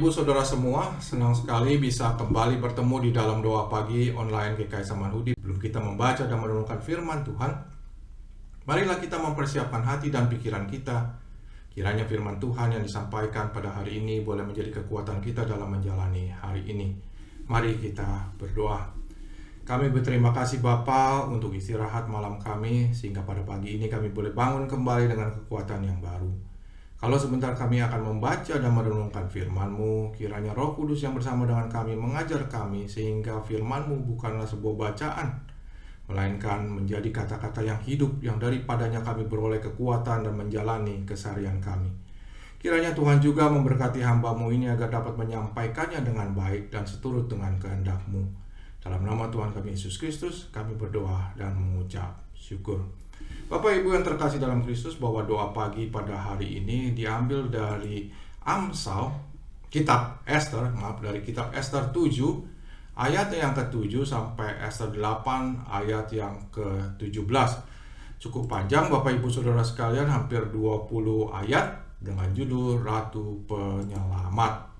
Ibu Saudara semua, senang sekali bisa kembali bertemu di dalam doa pagi online GKI Samanhudi. Belum kita membaca dan merenungkan firman Tuhan, marilah kita mempersiapkan hati dan pikiran kita. Kiranya firman Tuhan yang disampaikan pada hari ini boleh menjadi kekuatan kita dalam menjalani hari ini. Mari kita berdoa. Kami berterima kasih Bapa untuk istirahat malam kami, sehingga pada pagi ini kami boleh bangun kembali dengan kekuatan yang baru. Kalau sebentar kami akan membaca dan merenungkan firman-Mu, kiranya Roh Kudus yang bersama dengan kami mengajar kami, sehingga firman-Mu bukanlah sebuah bacaan, melainkan menjadi kata-kata yang hidup, yang daripadanya kami beroleh kekuatan dan menjalani keseharian kami. Kiranya Tuhan juga memberkati hamba-Mu ini agar dapat menyampaikannya dengan baik dan seturut dengan kehendak-Mu. Dalam nama Tuhan kami Yesus Kristus, kami berdoa dan mengucap syukur. Bapak Ibu yang terkasih dalam Kristus, bahwa doa pagi pada hari ini diambil dari Amsal, kitab Ester, dari kitab Ester 7, ayat yang ke-7 sampai Ester 8, ayat yang ke-17. Cukup panjang Bapak Ibu Saudara sekalian, hampir 20 ayat dengan judul Ratu Penyelamat.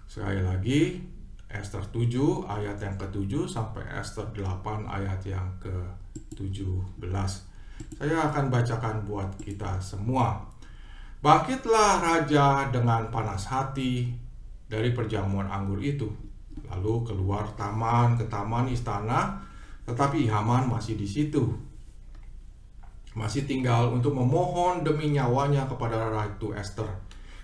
Sekali lagi, Ester 7 ayat yang ke-7 sampai Ester 8 ayat yang ke-17. Saya akan bacakan buat kita semua. Bangkitlah raja dengan panas hati dari perjamuan anggur itu, lalu keluar ke taman istana, tetapi Haman masih di situ, masih tinggal untuk memohon demi nyawanya kepada Ratu Ester,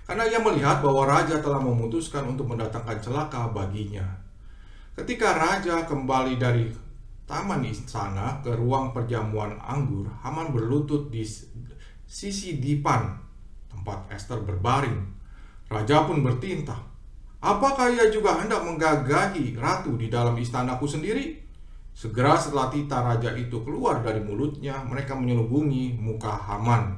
karena ia melihat bahwa raja telah memutuskan untuk mendatangkan celaka baginya. Ketika raja kembali dari taman istana ke ruang perjamuan anggur, Haman berlutut di sisi dipan tempat Ester berbaring. Raja pun bertintah, "Apakah ia juga hendak menggagahi ratu di dalam istanaku sendiri?" Segera setelah titah raja itu keluar dari mulutnya, mereka menyelubungi muka Haman.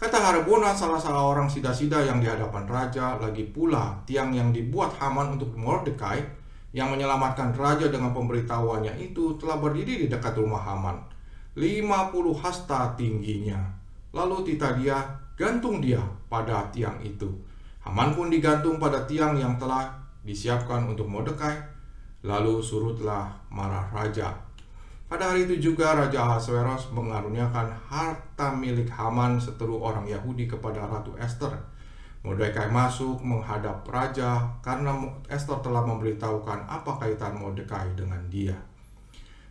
Kata Harbona, salah seorang sida-sida yang di hadapan raja, lagi pula tiang yang dibuat Haman untuk Mordekai, yang menyelamatkan raja dengan pemberitahuannya itu, telah berdiri di dekat rumah Haman, 50 hasta tingginya. Lalu titah dia, gantung dia pada tiang itu. Haman pun digantung pada tiang yang telah disiapkan untuk Mordekai. Lalu surutlah marah raja. Pada hari itu juga Raja Ahasveros mengaruniakan harta milik Haman seteru orang Yahudi kepada Ratu Ester. Mordekai masuk menghadap raja karena Ester telah memberitahukan apa kaitan Mordekai dengan dia.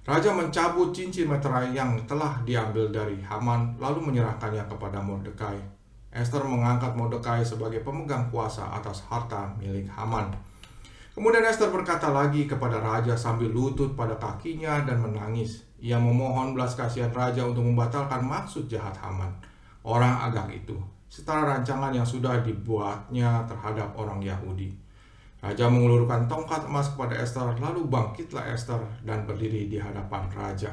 Raja mencabut cincin meterai yang telah diambil dari Haman, lalu menyerahkannya kepada Mordekai. Ester mengangkat Mordekai sebagai pemegang kuasa atas harta milik Haman. Kemudian Ester berkata lagi kepada raja sambil lutut pada kakinya dan menangis. Ia memohon belas kasihan raja untuk membatalkan maksud jahat Haman, orang Agag itu, setara rancangan yang sudah dibuatnya terhadap orang Yahudi. Raja mengulurkan tongkat emas kepada Ester, lalu bangkitlah Ester dan berdiri di hadapan raja,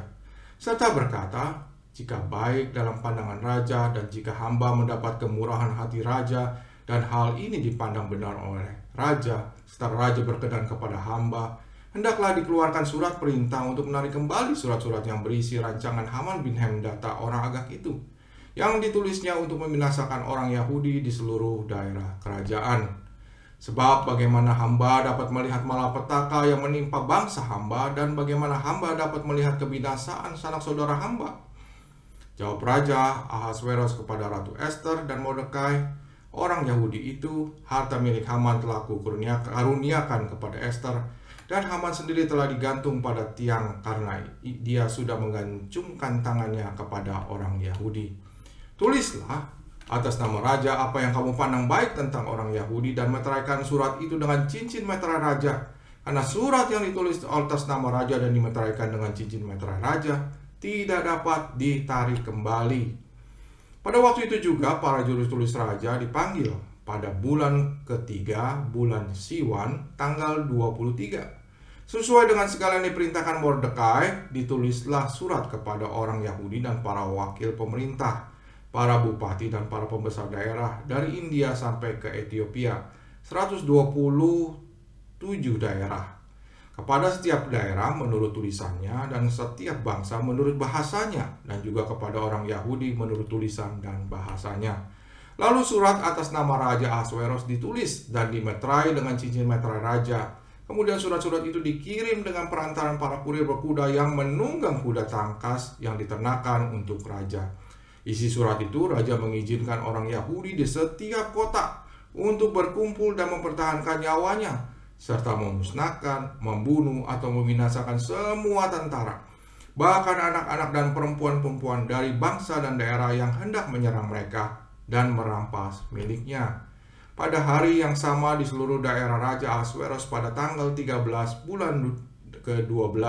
serta berkata, "Jika baik dalam pandangan raja, dan jika hamba mendapat kemurahan hati raja, dan hal ini dipandang benar oleh raja, serta raja berkenan kepada hamba, hendaklah dikeluarkan surat perintah untuk menarik kembali surat-surat yang berisi rancangan Haman bin Hamedata orang Agag itu, yang ditulisnya untuk membinasakan orang Yahudi di seluruh daerah kerajaan. Sebab bagaimana hamba dapat melihat malapetaka yang menimpa bangsa hamba, dan bagaimana hamba dapat melihat kebinasaan sanak saudara hamba?" Jawab Raja Ahasveros kepada Ratu Ester dan Mordekai, orang Yahudi itu, "Harta milik Haman telah kukaruniakan kepada Ester, dan Haman sendiri telah digantung pada tiang karena dia sudah menggantungkan tangannya kepada orang Yahudi. Tulislah atas nama raja apa yang kamu pandang baik tentang orang Yahudi, dan meteraikan surat itu dengan cincin meterai raja, karena surat yang ditulis atas nama raja dan dimeteraikan dengan cincin meterai raja tidak dapat ditarik kembali." Pada waktu itu juga para juru tulis raja dipanggil pada bulan ketiga, bulan Siwan, tanggal 23. Sesuai dengan segala yang diperintahkan Mordekai, ditulislah surat kepada orang Yahudi dan para wakil pemerintah, para bupati dan para pembesar daerah dari India sampai ke Ethiopia, 127 daerah. Kepada setiap daerah menurut tulisannya, dan setiap bangsa menurut bahasanya, dan juga kepada orang Yahudi menurut tulisan dan bahasanya. Lalu surat atas nama Raja Ahasveros ditulis dan dimeterai dengan cincin meterai raja. Kemudian surat-surat itu dikirim dengan perantaran para kurir berkuda yang menunggang kuda tangkas yang diternakan untuk raja. Isi surat itu, raja mengizinkan orang Yahudi di setiap kota untuk berkumpul dan mempertahankan nyawanya, serta memusnahkan, membunuh, atau membinasakan semua tentara, bahkan anak-anak dan perempuan-perempuan dari bangsa dan daerah yang hendak menyerang mereka dan merampas miliknya. Pada hari yang sama di seluruh daerah Raja Ahasveros pada tanggal 13 bulan ke-12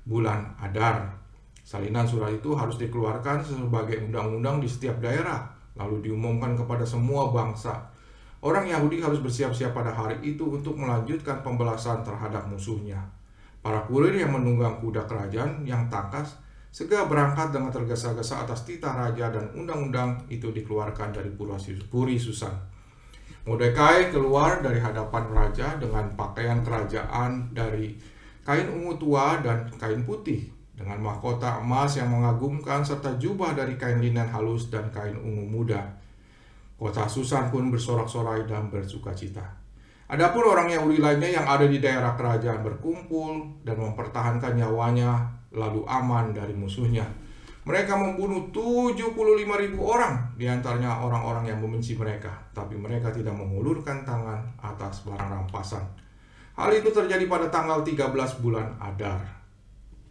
bulan Adar. Salinan surat itu harus dikeluarkan sebagai undang-undang di setiap daerah, lalu diumumkan kepada semua bangsa. Orang Yahudi harus bersiap-siap pada hari itu untuk melanjutkan pembalasan terhadap musuhnya. Para kurir yang menunggang kuda kerajaan yang tangkas segera berangkat dengan tergesa-gesa atas titah raja, dan undang-undang itu dikeluarkan dari Puri Susan. Mordekai keluar dari hadapan raja dengan pakaian kerajaan dari kain ungu tua dan kain putih, dengan mahkota emas yang mengagumkan, serta jubah dari kain linen halus dan kain ungu muda. Kota Susan pun bersorak-sorai dan bersukacita. Adapun orang Yahudi lainnya yang ada di daerah kerajaan berkumpul dan mempertahankan nyawanya, lalu aman dari musuhnya. Mereka membunuh 75.000 orang, diantaranya orang-orang yang membenci mereka, tapi mereka tidak mengulurkan tangan atas barang rampasan. Hal itu terjadi pada tanggal 13 bulan Adar.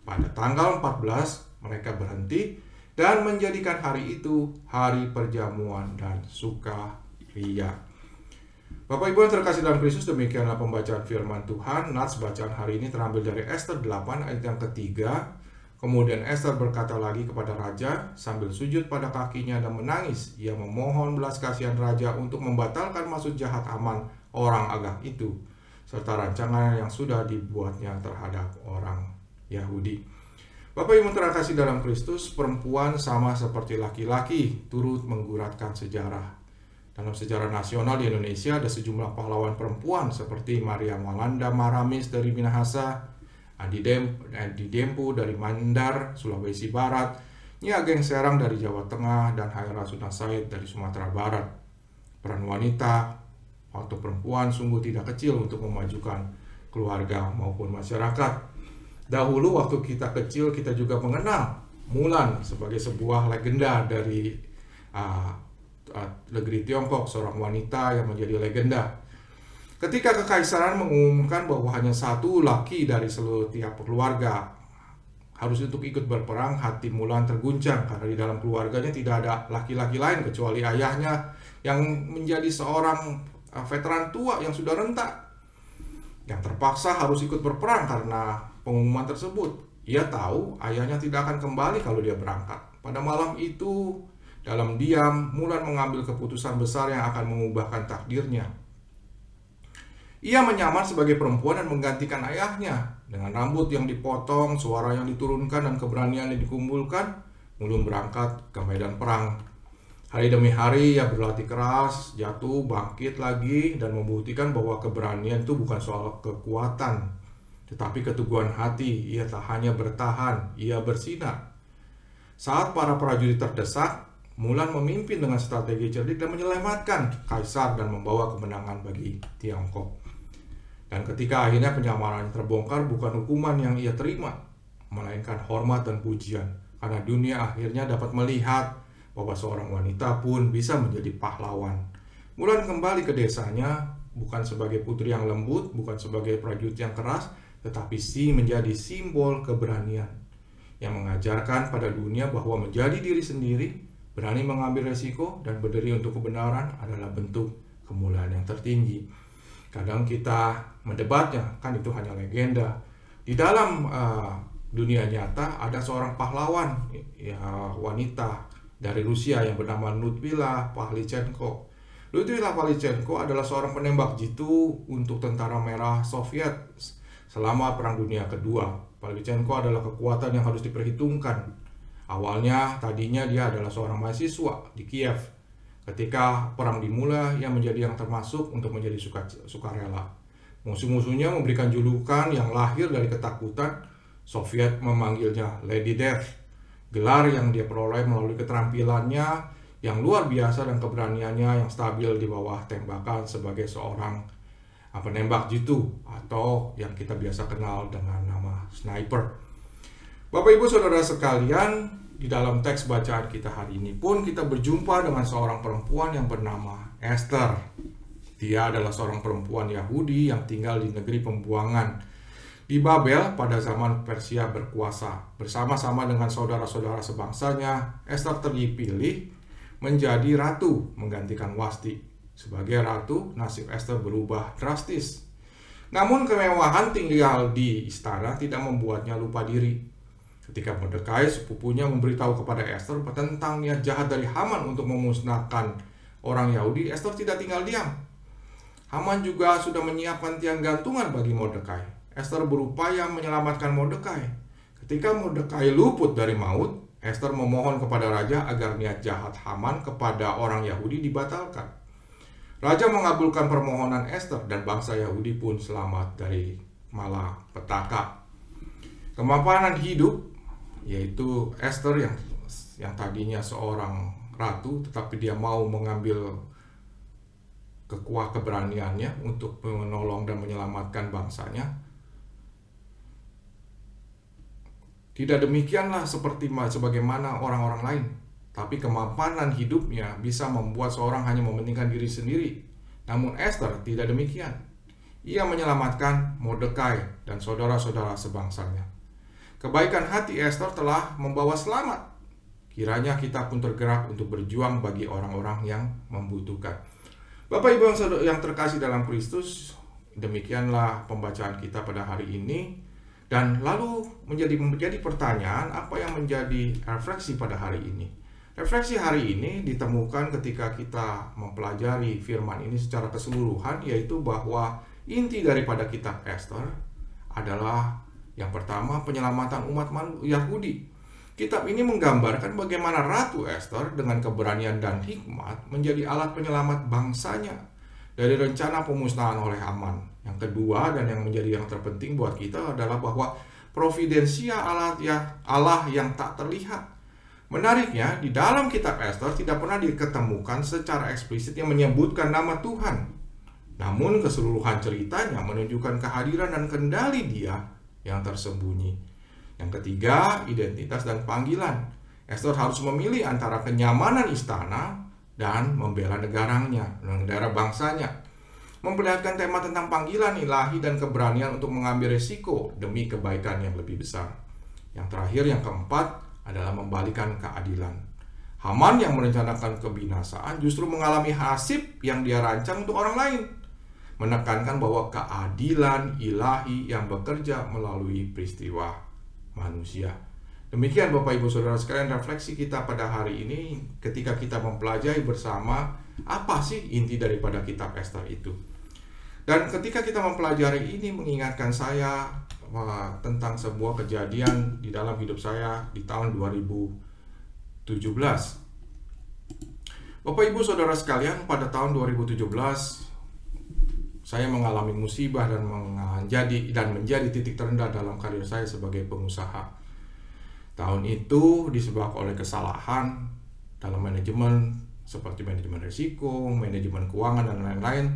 Pada tanggal 14 mereka berhenti dan menjadikan hari itu hari perjamuan dan sukaria. Bapak Ibu yang terkasih dalam Kristus, demikianlah pembacaan firman Tuhan. Nats bacaan hari ini terambil dari Ester 8 ayat yang ketiga. Kemudian Ester berkata lagi kepada raja sambil sujud pada kakinya dan menangis. Ia memohon belas kasihan raja untuk membatalkan maksud jahat Haman orang Agag itu, serta rancangan yang sudah dibuatnya terhadap orang Yahudi. Bapak Ibu terkasih dalam Kristus, perempuan sama seperti laki-laki turut mengguratkan sejarah. Dalam sejarah nasional di Indonesia ada sejumlah pahlawan perempuan seperti Maria Walanda Maramis dari Minahasa, Adi Dempu dari Mandar, Sulawesi Barat, Nyi Ageng Serang dari Jawa Tengah, dan Haira Suna Said dari Sumatera Barat. Peran wanita atau perempuan sungguh tidak kecil untuk memajukan keluarga maupun masyarakat. Dahulu waktu kita kecil, kita juga mengenal Mulan sebagai sebuah legenda dari negeri Tiongkok, seorang wanita yang menjadi legenda. Ketika kekaisaran mengumumkan bahwa hanya satu laki dari seluruh tiap keluarga harus untuk ikut berperang, hati Mulan terguncang karena di dalam keluarganya tidak ada laki-laki lain kecuali ayahnya yang menjadi seorang veteran tua yang sudah renta, yang terpaksa harus ikut berperang karena pengumuman tersebut. Ia tahu ayahnya tidak akan kembali kalau dia berangkat. Pada malam itu, dalam diam, Mulan mengambil keputusan besar yang akan mengubahkan takdirnya. Ia menyamar sebagai perempuan dan menggantikan ayahnya. Dengan rambut yang dipotong, suara yang diturunkan, dan keberanian yang dikumpulkan, Mulan berangkat ke medan perang. Hari demi hari ia berlatih keras, jatuh, bangkit lagi, dan membuktikan bahwa keberanian itu bukan soal kekuatan, tetapi keteguhan hati. Ia tak hanya bertahan, ia bersinar. Saat para prajurit terdesak, Mulan memimpin dengan strategi cerdik dan menyelamatkan kaisar dan membawa kemenangan bagi Tiongkok. Dan ketika akhirnya penyamarannya terbongkar, bukan hukuman yang ia terima, melainkan hormat dan pujian, karena dunia akhirnya dapat melihat bahwa seorang wanita pun bisa menjadi pahlawan. Mulan kembali ke desanya, bukan sebagai putri yang lembut, bukan sebagai prajurit yang keras, tetapi menjadi simbol keberanian yang mengajarkan pada dunia bahwa menjadi diri sendiri, berani mengambil resiko, dan berdiri untuk kebenaran adalah bentuk kemuliaan yang tertinggi. Kadang kita mendebatnya, kan itu hanya legenda. Di dalam dunia nyata ada seorang pahlawan, ya, wanita dari Rusia yang bernama Ludmila Pavlichenko. Ludmila Pavlichenko adalah seorang penembak jitu untuk tentara merah Soviet selama Perang Dunia Kedua. Pavlichenko adalah kekuatan yang harus diperhitungkan. Awalnya tadinya dia adalah seorang mahasiswa di Kiev. Ketika perang dimulai, ia menjadi yang termasuk untuk menjadi sukarela. Musuh-musuhnya memberikan julukan yang lahir dari ketakutan. Soviet memanggilnya Lady Death, gelar yang dia peroleh melalui keterampilannya yang luar biasa dan keberaniannya yang stabil di bawah tembakan sebagai seorang penembak jitu atau yang kita biasa kenal dengan nama sniper. Bapak Ibu Saudara sekalian, di dalam teks bacaan kita hari ini pun kita berjumpa dengan seorang perempuan yang bernama Esther. Dia adalah seorang perempuan Yahudi yang tinggal di negeri pembuangan di Babel pada zaman Persia berkuasa. Bersama-sama dengan saudara-saudara sebangsanya, Esther terpilih menjadi ratu menggantikan Wasti. Sebagai ratu, nasib Esther berubah drastis. Namun kemewahan tinggal di istana tidak membuatnya lupa diri. Ketika Mordekai, sepupunya, memberitahu kepada Esther tentang niat jahat dari Haman untuk memusnahkan orang Yahudi, Esther tidak tinggal diam. Haman juga sudah menyiapkan tiang gantungan bagi Mordekai. Esther berupaya menyelamatkan Mordekai. Ketika Mordekai luput dari maut, Esther memohon kepada raja agar niat jahat Haman kepada orang Yahudi dibatalkan. Raja mengabulkan permohonan Esther dan bangsa Yahudi pun selamat dari malapetaka. Kemapanan hidup, yaitu Esther yang tadinya seorang ratu, tetapi dia mau mengambil keberaniannya untuk menolong dan menyelamatkan bangsanya. Tidak demikianlah sebagaimana orang-orang lain, tapi kemapanan hidupnya bisa membuat seorang hanya mementingkan diri sendiri. Namun Esther tidak demikian. Ia menyelamatkan Mordekai dan saudara-saudara sebangsanya. Kebaikan hati Esther telah membawa selamat. Kiranya kita pun tergerak untuk berjuang bagi orang-orang yang membutuhkan. Bapak Ibu yang terkasih dalam Kristus, demikianlah pembacaan kita pada hari ini. Dan lalu menjadi pertanyaan, apa yang menjadi refleksi pada hari ini? Refleksi hari ini ditemukan ketika kita mempelajari firman ini secara keseluruhan, yaitu bahwa inti daripada kitab Esther adalah yang pertama, penyelamatan umat Yahudi. Kitab ini menggambarkan bagaimana Ratu Esther dengan keberanian dan hikmat menjadi alat penyelamat bangsanya dari rencana pemusnahan oleh Haman. Yang kedua dan yang menjadi yang terpenting buat kita adalah bahwa providensia Allah yang tak terlihat. Menariknya, di dalam kitab Esther tidak pernah diketemukan secara eksplisit yang menyebutkan nama Tuhan. Namun keseluruhan ceritanya menunjukkan kehadiran dan kendali Dia yang tersembunyi. Yang ketiga, identitas dan panggilan. Esther harus memilih antara kenyamanan istana dan membela negaranya, negara bangsanya. Memperlihatkan tema tentang panggilan ilahi dan keberanian untuk mengambil resiko demi kebaikan yang lebih besar. Yang terakhir, yang keempat, adalah membalikan keadilan. Haman yang merencanakan kebinasaan justru mengalami hasib yang dia rancang untuk orang lain. Menekankan bahwa keadilan ilahi yang bekerja melalui peristiwa manusia. Demikian Bapak Ibu Saudara sekalian refleksi kita pada hari ini ketika kita mempelajari bersama apa sih inti daripada kitab Esther itu. Dan ketika kita mempelajari ini mengingatkan saya tentang sebuah kejadian di dalam hidup saya di tahun 2017. Bapak Ibu Saudara sekalian, pada tahun 2017 saya mengalami musibah dan menjadi titik terendah dalam karir saya sebagai pengusaha. Tahun itu disebabkan oleh kesalahan dalam manajemen seperti manajemen risiko, manajemen keuangan, dan lain-lain.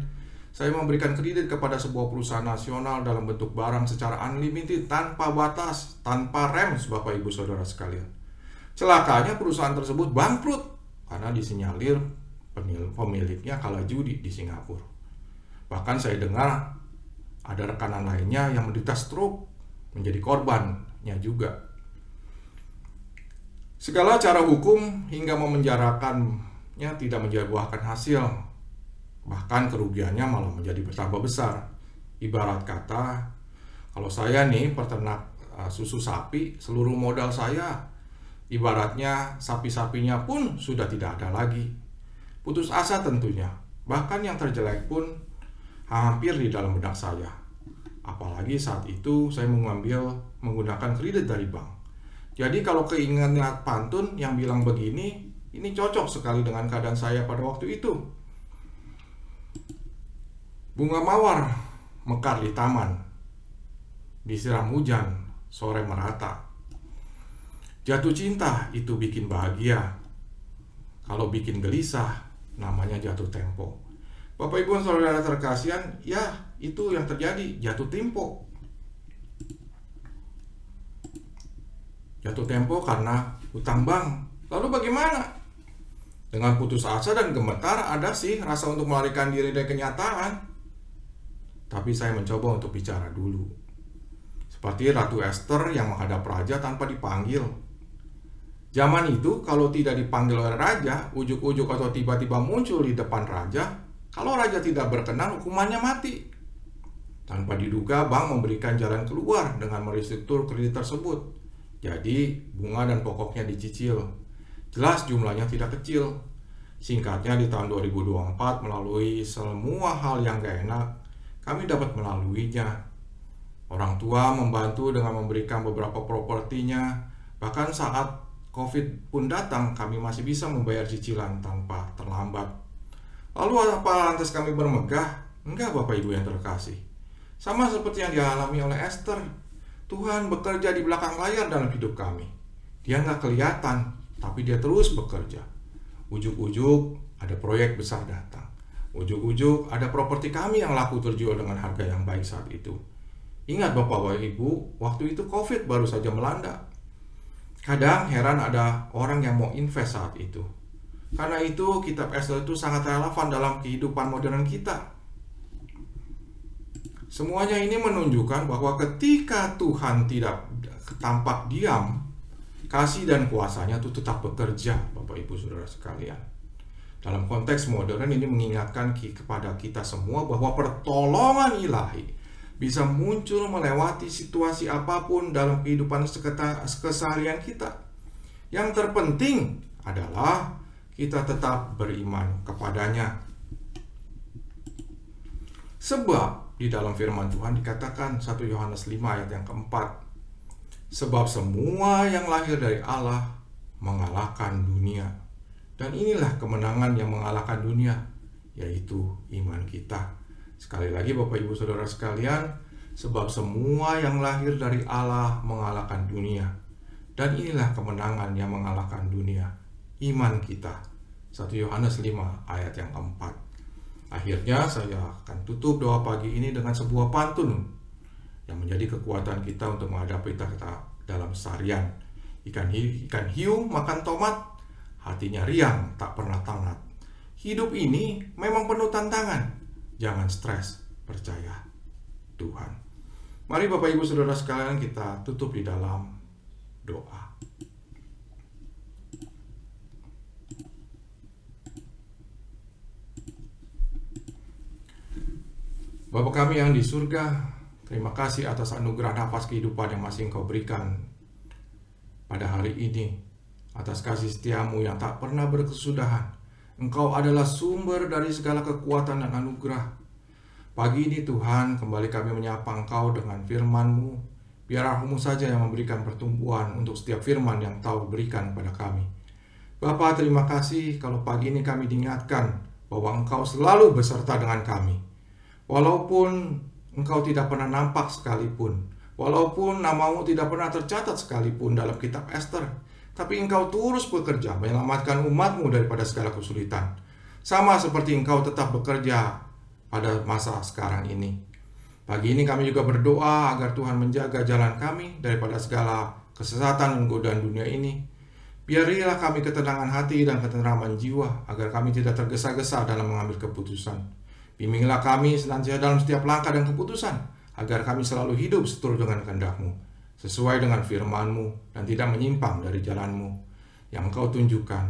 Saya memberikan kredit kepada sebuah perusahaan nasional dalam bentuk barang secara unlimited, tanpa batas, tanpa rem, Bapak Ibu Saudara sekalian. Celakanya perusahaan tersebut bangkrut karena disinyalir pemiliknya kalah judi di Singapura. Bahkan saya dengar ada rekanan lainnya yang menderita stroke, menjadi korbannya juga. Segala cara hukum hingga memenjarakannya tidak menbuahkan hasil. Bahkan kerugiannya malah menjadi bertambah besar. Ibarat kata, kalau saya nih peternak susu sapi, seluruh modal saya, ibaratnya sapi-sapinya pun sudah tidak ada lagi. Putus asa tentunya. Bahkan yang terjelek pun hampir di dalam benak saya. Apalagi saat itu saya menggunakan kredit dari bank. Jadi kalau keinginan pantun yang bilang begini, ini cocok sekali dengan keadaan saya pada waktu itu. Bunga mawar mekar di taman, disiram hujan, sore merata. Jatuh cinta itu bikin bahagia. Kalau bikin gelisah, namanya jatuh tempo. Bapak Ibu saudara terkasihan, ya itu yang terjadi, jatuh tempo. Jatuh tempo karena hutang bank. Lalu bagaimana? Dengan putus asa dan gemetar ada sih rasa untuk melarikan diri dari kenyataan. Tapi saya mencoba untuk bicara dulu. Seperti Ratu Esther yang menghadap raja tanpa dipanggil. Zaman itu kalau tidak dipanggil oleh raja, ujuk-ujuk atau tiba-tiba muncul di depan raja, kalau raja tidak berkenan hukumannya mati. Tanpa diduga bank memberikan jalan keluar dengan merestruktur kredit tersebut. Jadi bunga dan pokoknya dicicil. Jelas jumlahnya tidak kecil. Singkatnya di tahun 2024 melalui semua hal yang gak enak, kami dapat melaluinya. Orang tua membantu dengan memberikan beberapa propertinya. Bahkan saat COVID pun datang, kami masih bisa membayar cicilan tanpa terlambat. Lalu apa lantas kami bermegah? Enggak Bapak Ibu yang terkasih. Sama seperti yang dialami oleh Esther. Tuhan bekerja di belakang layar dalam hidup kami. Dia nggak kelihatan, tapi dia terus bekerja. Ujuk-ujuk ada proyek besar datang. Ujuk-ujuk ada properti kami yang laku terjual dengan harga yang baik saat itu. Ingat Bapak Ibu, waktu itu COVID baru saja melanda. Kadang heran ada orang yang mau invest saat itu. Karena itu kitab Esther itu sangat relevan dalam kehidupan modern kita. Semuanya ini menunjukkan bahwa ketika Tuhan tidak tampak diam, kasih dan kuasanya itu tetap bekerja, Bapak Ibu Saudara sekalian. Dalam konteks modern ini mengingatkan kepada kita semua bahwa pertolongan ilahi bisa muncul melewati situasi apapun dalam kehidupan keseharian kita. Yang terpenting adalah kita tetap beriman kepadanya. Sebab di dalam firman Tuhan dikatakan 1 Yohanes 5 ayat yang keempat, sebab semua yang lahir dari Allah mengalahkan dunia. Dan inilah kemenangan yang mengalahkan dunia, yaitu iman kita. Sekali lagi Bapak Ibu Saudara sekalian, sebab semua yang lahir dari Allah mengalahkan dunia. Dan inilah kemenangan yang mengalahkan dunia, iman kita. 1 Yohanes 5 ayat yang keempat. Akhirnya saya akan tutup doa pagi ini dengan sebuah pantun yang menjadi kekuatan kita untuk menghadapi kita dalam seharian. Ikan hiu makan tomat, hatinya riang tak pernah tamat. Hidup ini memang penuh tantangan. Jangan stres, percaya Tuhan. Mari Bapak Ibu Saudara sekalian kita tutup di dalam doa. Bapa kami yang di surga, terima kasih atas anugerah nafas kehidupan yang masih Engkau berikan pada hari ini. Atas kasih setiamu yang tak pernah berkesudahan. Engkau adalah sumber dari segala kekuatan dan anugerah. Pagi ini Tuhan, kembali kami menyapa Engkau dengan firman-Mu. Biar Roh-Mu saja yang memberikan pertumbuhan untuk setiap firman yang Engkau berikan pada kami. Bapa, terima kasih kalau pagi ini kami diingatkan bahwa Engkau selalu beserta dengan kami. Walaupun Engkau tidak pernah nampak sekalipun, walaupun nama-Mu tidak pernah tercatat sekalipun dalam kitab Esther, tapi Engkau terus bekerja menyelamatkan umat-Mu daripada segala kesulitan. Sama seperti Engkau tetap bekerja pada masa sekarang ini. Pagi ini kami juga berdoa agar Tuhan menjaga jalan kami daripada segala kesesatan dan godaan dunia ini. Biarilah kami ketenangan hati dan ketenteraman jiwa agar kami tidak tergesa-gesa dalam mengambil keputusan. Bimbinglah kami senantiasa dalam setiap langkah dan keputusan, agar kami selalu hidup seturut dengan kehendak-Mu, sesuai dengan firman-Mu, dan tidak menyimpang dari jalan-Mu yang Engkau tunjukkan.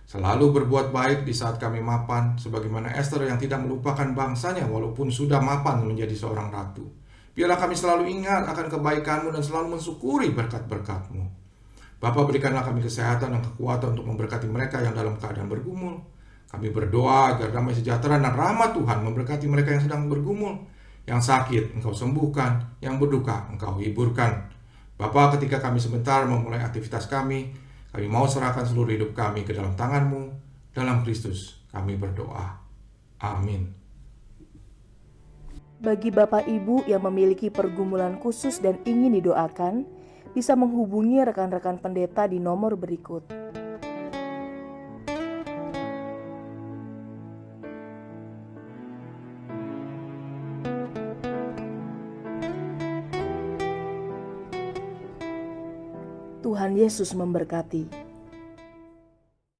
Selalu berbuat baik di saat kami mapan, sebagaimana Esther yang tidak melupakan bangsanya walaupun sudah mapan menjadi seorang ratu. Biarlah kami selalu ingat akan kebaikan-Mu dan selalu mensyukuri berkat-berkat-Mu. Bapa, berikanlah kami kesehatan dan kekuatan untuk memberkati mereka yang dalam keadaan bergumul. Kami berdoa agar damai sejahtera dan rahmat Tuhan memberkati mereka yang sedang bergumul. Yang sakit Engkau sembuhkan, yang berduka Engkau hiburkan. Bapa, ketika kami sebentar memulai aktivitas kami mau serahkan seluruh hidup kami ke dalam tangan-Mu. Dalam Kristus kami berdoa. Amin. Bagi Bapak Ibu yang memiliki pergumulan khusus dan ingin didoakan, bisa menghubungi rekan-rekan pendeta di nomor berikut. Tuhan Yesus memberkati.